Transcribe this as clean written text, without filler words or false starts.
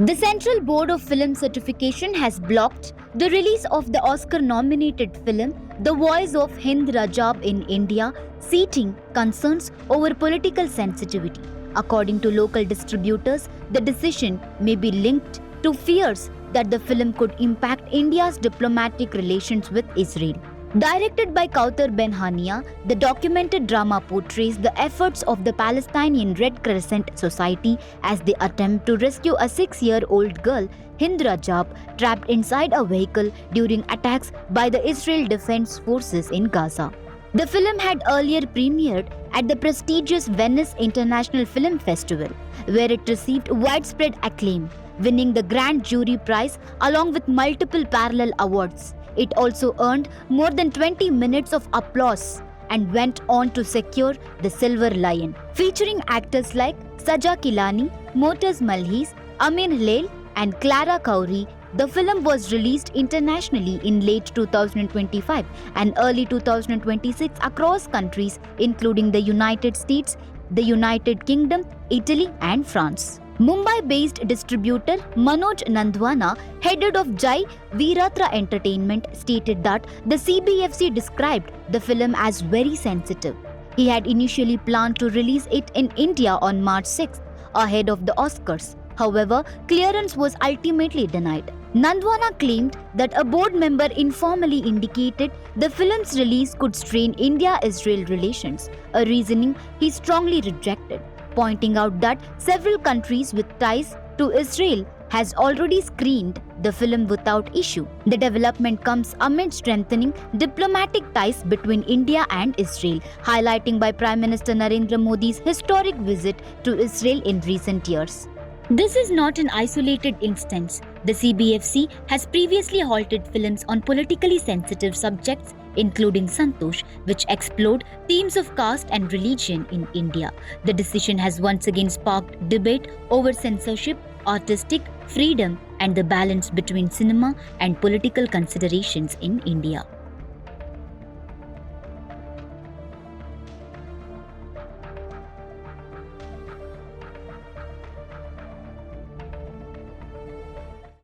The Central Board of Film Certification has blocked the release of the Oscar-nominated film The Voice of Hind Rajab in India, citing concerns over political sensitivity. According to local distributors, the decision may be linked to fears that the film could impact India's diplomatic relations with Israel. Directed by Kaouther Ben Hania, the documented drama portrays the efforts of the Palestinian Red Crescent Society as they attempt to rescue a 6-year-old girl, Hind Rajab, trapped inside a vehicle during attacks by the Israel Defense Forces in Gaza. The film had earlier premiered at the prestigious Venice International Film Festival, where it received widespread acclaim, winning the Grand Jury Prize along with multiple parallel awards. It also earned more than 20 minutes of applause and went on to secure the Silver Lion, featuring actors like Saja Kilani, Motaz Malhis, Amin Haleil, and Clara Khoury. The film was released internationally in late 2025 and early 2026 across countries including the United States, the United Kingdom, Italy, and France. Mumbai-based distributor Manoj Nandwana, head of Jai Veeratra Entertainment, stated that the CBFC described the film as very sensitive. He had initially planned to release it in India on March 6th, ahead of the Oscars. However, clearance was ultimately denied. Nandwana claimed that a board member informally indicated the film's release could strain India-Israel relations, a reasoning he strongly rejected, pointing out that several countries with ties to Israel has already screened the film without issue. The development comes amid strengthening diplomatic ties between India and Israel, highlighting by Prime Minister Narendra Modi's historic visit to Israel in recent years. This is not an isolated instance. The CBFC has previously halted films on politically sensitive subjects, including Santosh, which explored themes of caste and religion in India. The decision has once again sparked debate over censorship, artistic freedom, and the balance between cinema and political considerations in India.